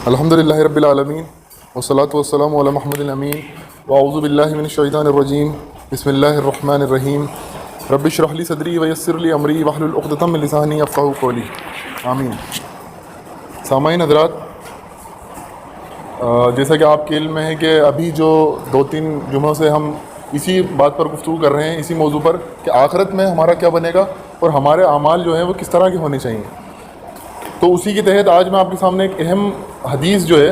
الحمدللہ رب العالمین والصلاة والسلام علی محمد الامین واعوذ باللہ من الشیطان الرجیم بسم اللہ الرحمن الرحیم رب اشرح لی صدری ویسر لی امری واحلل عقدۃ من لسانی یفقہوا قولی آمین۔ سامعین حضرات، جیسا کہ آپ کے علم میں ہے کہ ابھی جو 2-3 جمعوں سے ہم اسی بات پر گفتگو کر رہے ہیں، اسی موضوع پر کہ آخرت میں ہمارا کیا بنے گا اور ہمارے اعمال جو ہیں وہ کس طرح کے ہونے چاہیے۔ تو اسی کے تحت آج میں آپ کے سامنے ایک اہم حدیث جو ہے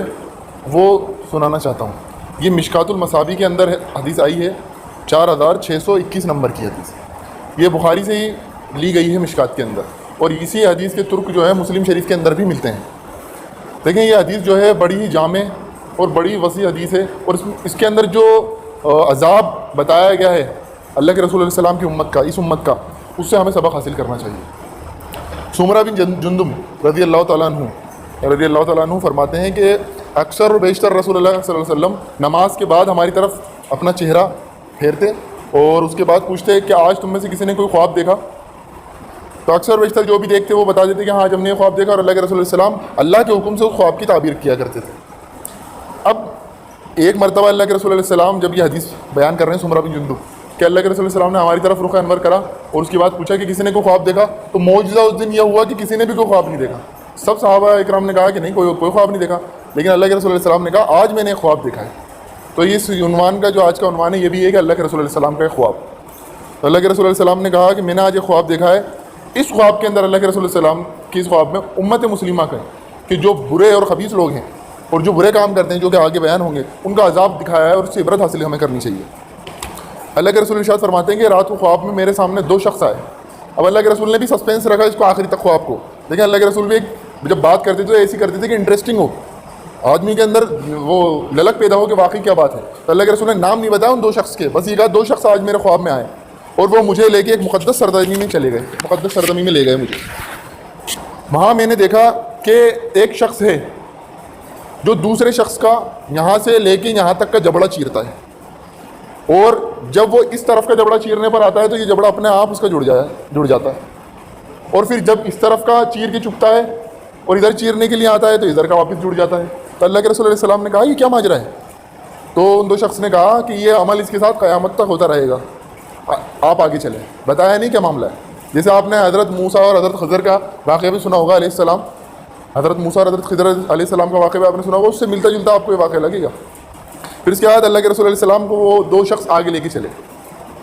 وہ سنانا چاہتا ہوں۔ یہ مشکات المصابیح کے اندر حدیث آئی ہے، 4621 نمبر کی حدیث۔ یہ بخاری سے ہی لی گئی ہے مشکات کے اندر، اور اسی حدیث کے ترک جو ہے مسلم شریف کے اندر بھی ملتے ہیں۔ دیکھیں یہ حدیث جو ہے بڑی ہی جامع اور بڑی وسیع حدیث ہے، اور اس کے اندر جو عذاب بتایا گیا ہے اللہ کے رسول علیہ السلام کی امت کا، اس امت کا، اس سے ہمیں سبق حاصل کرنا چاہیے۔ سمرہ بن جندب رضی اللہ تعالیٰ عنہ فرماتے ہیں کہ اکثر و بیشتر رسول اللہ صلی اللہ علیہ وسلم نماز کے بعد ہماری طرف اپنا چہرہ پھیرتے اور اس کے بعد پوچھتے کہ آج تم میں سے کسی نے کوئی خواب دیکھا؟ تو اکثر و بیشتر جو بھی دیکھتے وہ بتا دیتے کہ ہاں آج ہم نے خواب دیکھا، اور اللہ کے رسول علیہ السلام اللہ کے حکم سے اس خواب کی تعبیر کیا کرتے تھے۔ اب ایک مرتبہ اللہ کے رسول علیہ السلام جب یہ حدیث بیان کر رہے ہیں سمرہ بن جندب کہ اللہ کے رسول علیہ السلام نے ہماری طرف رخ انور کرا اور اس کے بعد پوچھا کہ کسی نے کوئی خواب دیکھا؟ تو معجزہ اس دن یہ ہوا کہ کسی نے بھی کوئی خواب نہیں دیکھا۔ سب صحابہ اکرام نے کہا کہ نہیں، کوئی خواب نہیں دیکھا، لیکن اللہ کے رسول علیہ السلام نے کہا آج میں نے ایک خواب دیکھا ہے۔ تو اس عنوان کا جو آج کا عنوان ہے یہ بھی ہے کہ اللہ کے رسول علیہ السلام کا ایک خواب۔ تو اللہ کے رسول علیہ السلام نے کہا کہ میں نے آج ایک خواب دیکھا ہے۔ اس خواب کے اندر اللہ کے رسول علیہ السلام کی اس خواب میں امت مسلمہ کا کہ جو برے اور خبیث لوگ ہیں اور جو برے کام کرتے ہیں جو کہ آگے بیان ہوں گے، ان کا عذاب دکھایا ہے، اور اس سے عبرت حاصل ہمیں کرنی چاہیے۔ اللہ کے رسول ارشاد فرماتے ہیں کہ رات کو خواب میں میرے سامنے 2 شخص آئے۔ اب اللہ کے رسول نے بھی سسپینس رکھا اس کو آخری تک خواب کو۔ لیکن اللہ کے رسول بھی جب بات کرتے تھے ایسی کرتے تھے کہ انٹرسٹنگ ہو، آدمی کے اندر وہ للک پیدا ہو کہ واقعی کیا بات ہے۔ تو اللہ کے رسول نے نام نہیں بتایا ان 2 شخص کے، بس یہ کہا 2 شخص آج میرے خواب میں آئے اور وہ مجھے لے کے ایک مقدس سرزمین میں چلے گئے، مقدس سرزمین میں لے گئے مجھے۔ وہاں میں نے دیکھا کہ ایک شخص ہے جو دوسرے شخص کا یہاں سے لے کے یہاں تک کا جبڑا چیرتا ہے، اور جب وہ اس طرف کا جبڑا چیرنے پر آتا ہے تو یہ جبڑا اپنے آپ اس کا جڑ جاتا ہے، اور پھر جب اس طرف کا چیر کے چکتا ہے اور ادھر چیرنے کے لیے آتا ہے تو ادھر کا واپس جڑ جاتا ہے۔ تو اللہ کے رسول علیہ السلام نے کہا یہ کیا ماجرا ہے؟ تو ان 2 شخص نے کہا کہ یہ عمل اس کے ساتھ قیامت تک ہوتا رہے گا، آپ آگے چلیں۔ بتایا نہیں کیا معاملہ ہے۔ جیسے آپ نے حضرت موسیٰ اور حضرت خضر کا واقعہ بھی سنا ہوگا علیہ السلام، حضرت موسیٰ اور حضرت خضر علیہ السلام کا واقعہ بھی آپ نے سنا ہوگا، اس سے ملتا جلتا آپ کو یہ واقعہ لگے گا۔ پھر اس کے بعد اللہ کے رسول علیہ السلام کو وہ 2 شخص آگے لے کے چلے،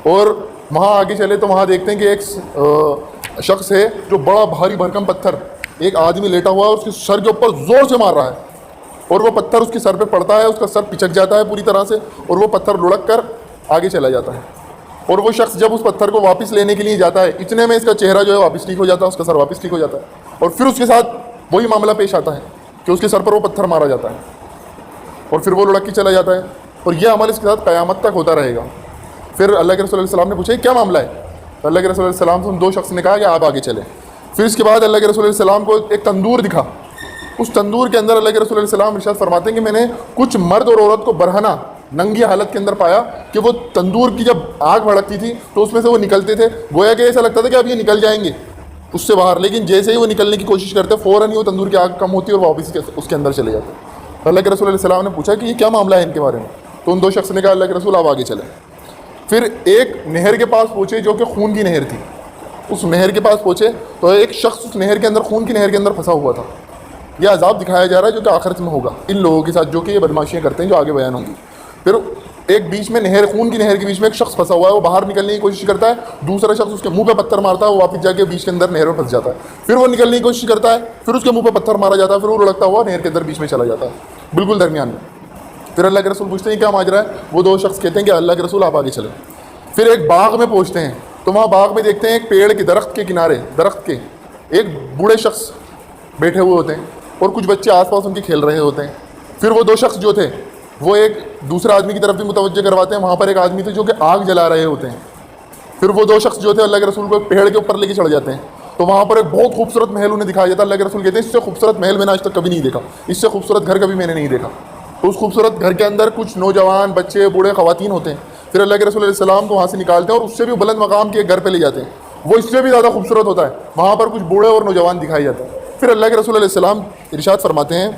اور وہاں آگے چلے تو وہاں دیکھتے ہیں کہ ایک شخص ہے جو بڑا بھاری بھرکم پتھر، ایک آدمی لیٹا ہوا ہے، اس کے سر کے اوپر زور سے مار رہا ہے، اور وہ پتھر اس کے سر پہ پڑتا ہے، اس کا سر پچک جاتا ہے پوری طرح سے، اور وہ پتھر لڑک کر آگے چلا جاتا ہے۔ اور وہ شخص جب اس پتھر کو واپس لینے کے لیے جاتا ہے، اتنے میں اس کا چہرہ جو ہے واپس ٹھیک ہو جاتا ہے، اس کا سر واپس ٹھیک ہو جاتا ہے، اور پھر اس کے ساتھ وہی معاملہ پیش آتا ہے کہ اس کے سر پر وہ پتھر مارا جاتا ہے، اور پھر وہ لڑک کے چلا جاتا ہے، اور یہ عمل اس کے ساتھ قیامت تک ہوتا رہے گا۔ پھر اللہ کے رسول علیہ السلام نے پوچھا کیا معاملہ ہے؟ تو اللہ کے رسول علیہ السلام سے ان 2 شخص نے کہا کہ آپ آگے چلیں۔ پھر اس کے بعد اللہ کے رسول علیہ السلام کو ایک تندور دکھا۔ اس تندور کے اندر اللہ کے رسول علیہ السلام ارشاد فرماتے ہیں کہ میں نے کچھ مرد اور عورت کو برہنہ ننگی حالت کے اندر پایا کہ وہ تندور کی جب آگ بھڑکتی تھی تو اس میں سے وہ نکلتے تھے، گویا کہ ایسا لگتا تھا کہ اب یہ نکل جائیں گے اس سے باہر، لیکن جیسے ہی وہ نکلنے کی کوشش کرتے فوراً ہی وہ تندور کی آگ کم ہوتی اور واپس اس کے اندر چلے جاتے۔ اللہ کے رسول علیہ السلام نے پوچھا کہ یہ کیا معاملہ ہے ان کے بارے میں؟ تو ان 2 شخص نے کہا اللہ کے رسول آپ آگے چلیں۔ پھر ایک نہر کے پاس پہنچے جو کہ خون کی نہر تھی۔ اس نہر کے پاس پہنچے تو ایک شخص اس نہر کے اندر، خون کی نہر کے اندر پھنسا ہوا تھا۔ یہ عذاب دکھایا جا رہا ہے جو کہ آخرت میں ہوگا ان لوگوں کے ساتھ جو کہ یہ بدماشیاں کرتے ہیں جو آگے بیان ہوں گی۔ پھر ایک بیچ میں نہر، خون کی نہر کے بیچ میں ایک شخص پھنسا ہوا ہے، وہ باہر نکلنے کی کوشش کرتا ہے، دوسرا شخص اس کے منہ پہ پتھر مارتا ہے، وہ واپس جا کے بیچ کے اندر نہر میں پھنس جاتا ہے۔ پھر وہ نکلنے کی کوشش کرتا ہے، پھر اس کے منہ پہ پتھر مارا جاتا ہے، پھر وہ لڑکتا ہوا نہر کے اندر بیچ میں چلا جاتا ہے، بالکل درمیان میں۔ پھر اللہ کے رسول پوچھتے ہیں کیا ماجرا ہے؟ وہ 2 شخص کہتے ہیں کہ اللہ کے رسول آپ آگے چلیں۔ پھر ایک باغ میں پہنچتے ہیں تو وہاں باغ میں دیکھتے ہیں ایک پیڑ کے درخت کے کنارے، درخت کے ایک بوڑھے شخص بیٹھے ہوئے ہوتے ہیں اور کچھ بچے آس پاس ان کے کھیل رہے ہوتے ہیں۔ پھر وہ 2 شخص جو تھے وہ ایک دوسرے آدمی کی طرف بھی متوجہ کرواتے ہیں، وہاں پر ایک آدمی تھے جو کہ آگ جلا رہے ہوتے ہیں۔ پھر وہ 2 شخص جو تھے اللہ کے رسول کو ایک پیڑ کے اوپر لے کے چڑھ جاتے ہیں، تو وہاں پر ایک بہت خوبصورت محل انہیں دکھایا جاتا ہے۔ اللہ کے رسول کہتے ہیں اس سے خوبصورت محل میں نے آج تک کبھی نہیں دیکھا، اس سے خوبصورت گھر کبھی میں نے نہیں دیکھا۔ تو اس خوبصورت گھر کے اندر کچھ نوجوان، بچے، بوڑھے، خواتین ہوتے ہیں۔ پھر اللہ کے رسول علیہ السلام کو وہاں سے نکالتے ہیں اور اس سے بھی بلند مقام کے ایک گھر پہ لے جاتے ہیں، وہ اس سے بھی زیادہ خوبصورت ہوتا ہے، وہاں پر کچھ بوڑھے اور نوجوان دکھائے جاتے ہیں۔ پھر اللہ کے رسول علیہ السلام ارشاد فرماتے ہیں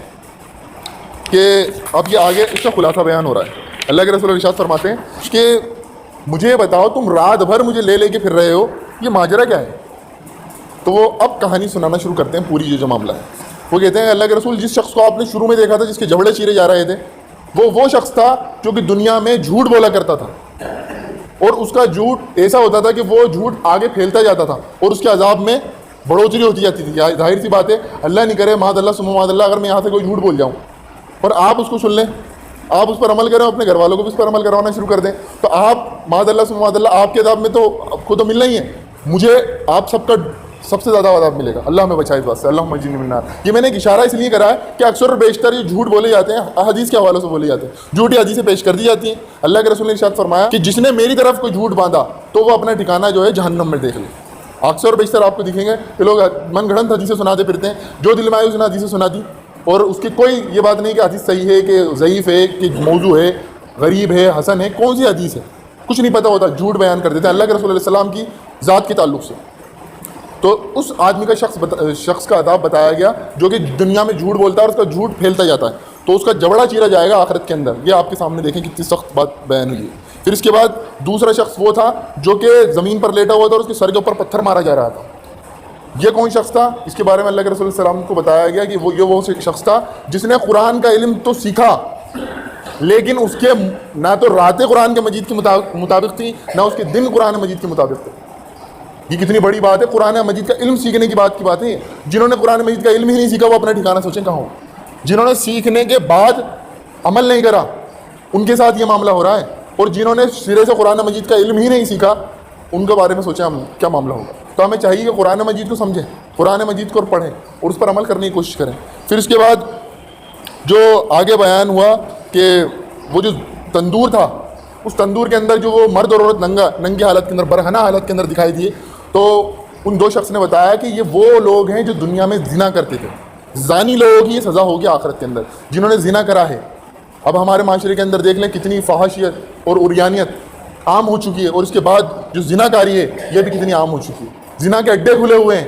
کہ اب یہ آگے اس کا خلاصہ بیان ہو رہا ہے. اللہ کے رسول ارشاد فرماتے ہیں کہ مجھے یہ بتاؤ تم رات بھر مجھے لے کے پھر رہے ہو, یہ ماجرا کیا ہے؟ تو وہ اب کہانی سنانا شروع کرتے ہیں پوری جو معاملہ ہے. وہ کہتے ہیں اللہ کے رسول جس شخص کو آپ نے شروع میں دیکھا تھا جس کے جبڑے چیرے جا رہے تھے وہ شخص تھا جو کہ دنیا میں جھوٹ بولا کرتا تھا, اور اس کا جھوٹ ایسا ہوتا تھا کہ وہ جھوٹ آگے پھیلتا جاتا تھا اور اس کے عذاب میں بڑھوتری ہوتی جاتی تھی. ظاہر سی بات ہے, اللہ نہیں کرے معاذ اللہ ثم معاذ اللہ اگر میں یہاں سے کوئی جھوٹ بول جاؤں اور آپ اس کو سن لیں, آپ اس پر عمل کریں, اپنے گھر والوں کو بھی اس پر عمل کروانا شروع کر دیں, تو آپ معاذ اللہ ثم معاذ اللہ آپ کے عذاب میں تو آپ کو تو ملنا ہی ہے, مجھے آپ سب کا سب سے زیادہ عذاب ملے گا. اللہ ہمیں بچائے اس بات سے, اللہم اجرنی من النار. یہ میں نے ایک اشارہ اس لیے کرا ہے کہ اکثر اور بیشتر یہ جھوٹ بولے جاتے ہیں, حدیث کے حوالے سے بولے جاتے ہیں, جھوٹی حدیثیں پیش کر دی جاتی ہیں. اللہ کے رسول نے ارشاد فرمایا کہ جس نے میری طرف کوئی جھوٹ باندھا تو وہ اپنا ٹھکانہ جو ہے جہنم میں دیکھ لے. اکثر اور بیشتر آپ کو دکھیں گے کہ لوگ من گھڑنت حدیثیں سناتے پھرتے ہیں, جو دل میں آئی اس نے حدیثیں سنا دی, اور اس کی کوئی یہ بات نہیں کہ حدیث صحیح ہے کہ ضعیف ہے کہ موضوع ہے, غریب ہے, حسن ہے, کون سی حدیث ہے کچھ نہیں پتہ ہوتا, جھوٹ بیان کر دیتے ہیں اللہ کے رسول علیہ السلام کی ذات کے تعلق سے. تو اس آدمی کا شخص کا عذاب بتایا گیا جو کہ دنیا میں جھوٹ بولتا ہے اور اس کا جھوٹ پھیلتا جاتا ہے, تو اس کا جبڑا چیرا جائے گا آخرت کے اندر. یہ آپ کے سامنے دیکھیں کتنی سخت بات بیان ہوئی. پھر اس کے بعد دوسرا شخص وہ تھا جو کہ زمین پر لیٹا ہوا تھا اور اس کے سر کے اوپر پتھر مارا جا رہا تھا. یہ کون شخص تھا؟ اس کے بارے میں اللہ کے رسول صلی اللہ علیہ وسلم کو بتایا گیا کہ وہ شخص تھا جس نے قرآن کا علم تو سیکھا لیکن اس کے نہ تو راتیں قرآن کے مجید کے مطابق تھی نہ اس کے دن قرآن مجید کے مطابق تھے. یہ کتنی بڑی بات ہے, قرآن مجید کا علم سیکھنے کی بات ہے. جنہوں نے قرآن مجید کا علم ہی نہیں سیکھا وہ اپنا ٹھکانہ سوچیں کہاں ہو. جنہوں نے سیکھنے کے بعد عمل نہیں کرا ان کے ساتھ یہ معاملہ ہو رہا ہے, اور جنہوں نے سرے سے قرآن مجید کا علم ہی نہیں سیکھا ان کے بارے میں سوچیں ہم کیا معاملہ ہوگا. تو ہمیں چاہیے کہ قرآن مجید کو سمجھیں, قرآن مجید کو پڑھیں اور اس پر عمل کرنے کی کوشش کریں. پھر اس کے بعد جو آگے بیان ہوا کہ وہ جو تندور تھا اس تندور کے اندر جو وہ مرد اور عورت ننگی حالت کے اندر برہنہ حالت کے اندر دکھائی دیے, تو ان دو شخص نے بتایا کہ یہ وہ لوگ ہیں جو دنیا میں زنا کرتے تھے. زانی لوگوں کی یہ سزا ہوگی آخرت کے اندر جنہوں نے زنا کرا ہے. اب ہمارے معاشرے کے اندر دیکھ لیں کتنی فحاشیت اور عریانیت عام ہو چکی ہے, اور اس کے بعد جو زنا کاری ہے یہ بھی کتنی عام ہو چکی ہے. زنا کے اڈے کھلے ہوئے ہیں,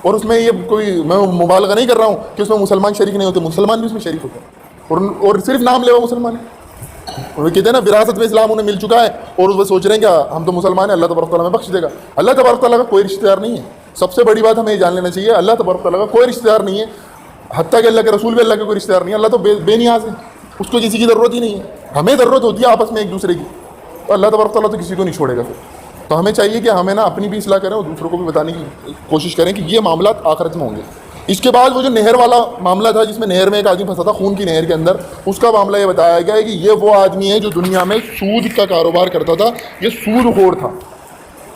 اور اس میں یہ کوئی میں مبالغہ نہیں کر رہا ہوں کہ اس میں مسلمان شریک نہیں ہوتے, مسلمان بھی اس میں شریک ہوتے ہیں, اور صرف نام لے وہ مسلمان ہیں. وہ کہتے ہیں نا وراثت میں اسلام انہیں مل چکا ہے اور وہ سوچ رہے ہیں کہ ہم تو مسلمان ہیں, اللہ تبارک تعالیٰ ہمیں بخش دے گا. اللہ تبارک تعالیٰ کا کوئی رشتہ دار نہیں ہے. سب سے بڑی بات ہمیں یہ جان لینا چاہیے, اللہ تبارک تعالیٰ کا کوئی رشتہ دار نہیں ہے, حتیٰ کہ اللہ کے رسول بھی اللہ کے کوئی رشتہ دار نہیں ہے. اللہ تو بے نیاز ہے, اس کو کسی کی ضرورت ہی نہیں ہے. ہمیں ضرورت ہوتی ہے آپس میں ایک دوسرے کی, تو اللہ تبارک تعالیٰ تو کسی کو نہیں چھوڑے گا. پھر تو ہمیں چاہیے کہ ہمیں نا اپنی بھی اصلاح کریں اور دوسروں کو بھی بتانے کی کوشش کریں کہ یہ معاملات آخرت میں ہوں گے. اس کے بعد وہ جو نہر والا معاملہ تھا جس میں نہر میں ایک آدمی پھنسا تھا خون کی نہر کے اندر, اس کا معاملہ یہ بتایا گیا ہے کہ یہ وہ آدمی ہے جو دنیا میں سود کا کاروبار کرتا تھا. یہ سود خور تھا.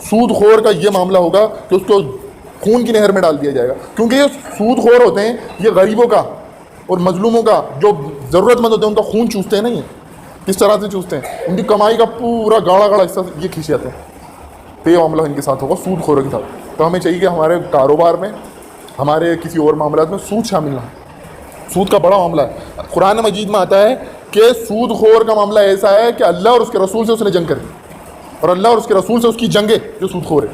سود خور کا یہ معاملہ ہوگا کہ اس کو خون کی نہر میں ڈال دیا جائے گا, کیونکہ یہ سود خور ہوتے ہیں, یہ غریبوں کا اور مظلوموں کا جو ضرورت مند ہوتے ہیں ان کا خون چوستے ہیں. نہیں کس طرح سے چوستے ہیں, ان کی کمائی کا پورا گاڑا گاڑا حصہ یہ کھینچ جاتے ہیں. تو یہ معاملہ ان کے ساتھ ہوگا سود خوروں کے ساتھ. تو ہمیں چاہیے کہ ہمارے کاروبار میں ہمارے کسی اور معاملات میں سود شامل نہ ہو. سود کا بڑا معاملہ ہے. قرآن مجید میں آتا ہے کہ سود خور کا معاملہ ایسا ہے کہ اللہ اور اس کے رسول سے اس نے جنگ کر دی, اور اللہ اور اس کے رسول سے اس کی جنگ ہے جو سود خور ہے.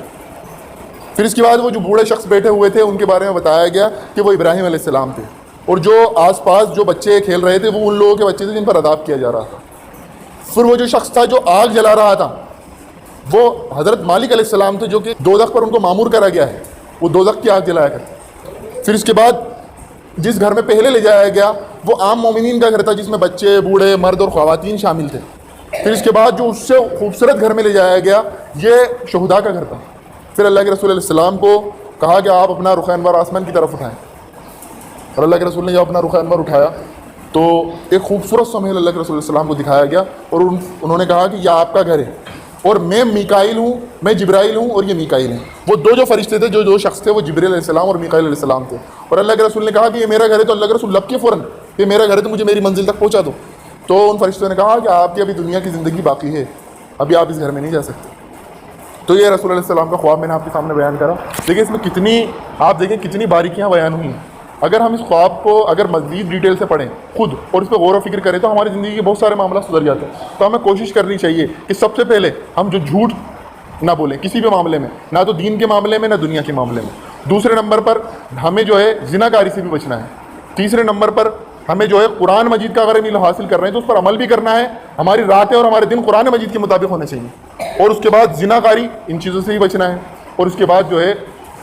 پھر اس کے بعد وہ جو بوڑھے شخص بیٹھے ہوئے تھے ان کے بارے میں بتایا گیا کہ وہ ابراہیم علیہ السلام تھے, اور جو آس پاس جو بچے کھیل رہے تھے وہ ان لوگوں کے بچے تھے جن پر عذاب کیا جا رہا تھا. پھر وہ جو شخص تھا جو آگ جلا رہا تھا وہ حضرت مالک علیہ السلام تھے جو کہ دوزخ پر ان کو معمور کرا گیا ہے, وہ دوزخ کی آگ جلایا کرتے. پھر اس کے بعد جس گھر میں پہلے لے جایا گیا وہ عام مومنین کا گھر تھا جس میں بچے بوڑھے مرد اور خواتین شامل تھے. پھر اس کے بعد جو اس سے خوبصورت گھر میں لے جایا گیا یہ شہداء کا گھر تھا. پھر اللہ کے رسول علیہ السلام کو کہا کہ آپ اپنا رخ انور آسمان کی طرف اٹھائیں, اور اللہ کے رسول نے جب اپنا رخ انور اٹھایا تو ایک خوبصورت سا محل اللہ کے رسول علیہ السلام کو دکھایا گیا, اور انہوں نے کہا کہ یہ آپ کا گھر ہے, اور میں میکائیل ہوں, میں جبرائیل ہوں اور یہ میکائیل ہیں. وہ جو فرشتے تھے جو شخص تھے وہ جبرائیل علیہ السلام اور میکائیل علیہ السلام تھے. اور اللہ کے رسول نے کہا کہ یہ میرا گھر ہے, تو اللہ کے رسول لب کے فوراً یہ میرا گھر ہے تو مجھے میری منزل تک پہنچا دو. تو ان فرشتوں نے کہا کہ آپ کی ابھی دنیا کی زندگی باقی ہے, ابھی آپ اس گھر میں نہیں جا سکتے. تو یہ رسول علیہ السلام کا خواب میں نے آپ کے سامنے بیان کرا. دیکھیں اس میں کتنی آپ دیکھیں کتنی باریکیاں بیان ہوئی ہیں. اگر ہم اس خواب کو اگر مزید ڈیٹیل سے پڑھیں خود اور اس پہ غور و فکر کریں تو ہماری زندگی کے بہت سارے معاملات سدھر جاتے ہیں. تو ہمیں کوشش کرنی چاہیے کہ سب سے پہلے ہم جو جھوٹ نہ بولیں کسی بھی معاملے میں, نہ تو دین کے معاملے میں نہ دنیا کے معاملے میں. دوسرے نمبر پر ہمیں جو ہے زنا کاری سے بھی بچنا ہے. تیسرے نمبر پر ہمیں جو ہے قرآن مجید کا اگر ہم علم حاصل کر رہے ہیں تو اس پر عمل بھی کرنا ہے. ہماری راتیں اور ہمارے دن قرآن مجید کے مطابق ہونے چاہیے. اور اس کے بعد زنا کاری ان چیزوں سے ہی بچنا ہے. اور اس کے بعد جو ہے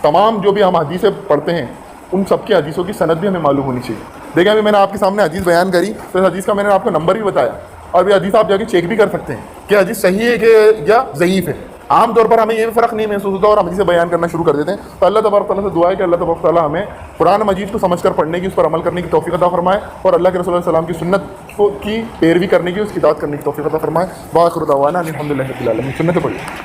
تمام جو بھی ہم حدیثیں پڑھتے ہیں ان سب کی حدیثوں کی سند بھی ہمیں معلوم ہونی چاہیے. دیکھیں ابھی میں نے آپ کے سامنے حدیث بیان کری تو اس حدیث کا میں نے آپ کو نمبر بھی بتایا, اور یہ حدیث آپ جا کے چیک بھی کر سکتے ہیں کہ حدیث صحیح ہے کہ یا ضعیف ہے. عام طور پر ہمیں یہ فرق نہیں محسوس ہوتا اور ہم حدیثیں بیان کرنا شروع کر دیتے ہیں. تو اللہ تبارک تعالیٰ سے دعا ہے کہ اللہ تبارک تعالیٰ ہمیں قرآن مجید کو سمجھ کر پڑھنے کی, اس پر عمل کرنے کی توفیق عطا فرمائے, اور اللہ کے رسول صلی اللہ علیہ وسلم کی سنت کی پیروی کرنے کی, اس کی اطاعت کرنے کی توفیق عطا فرمائے. وآخر دعوانا الحمد للہ رب العالمین. سنت پڑھی.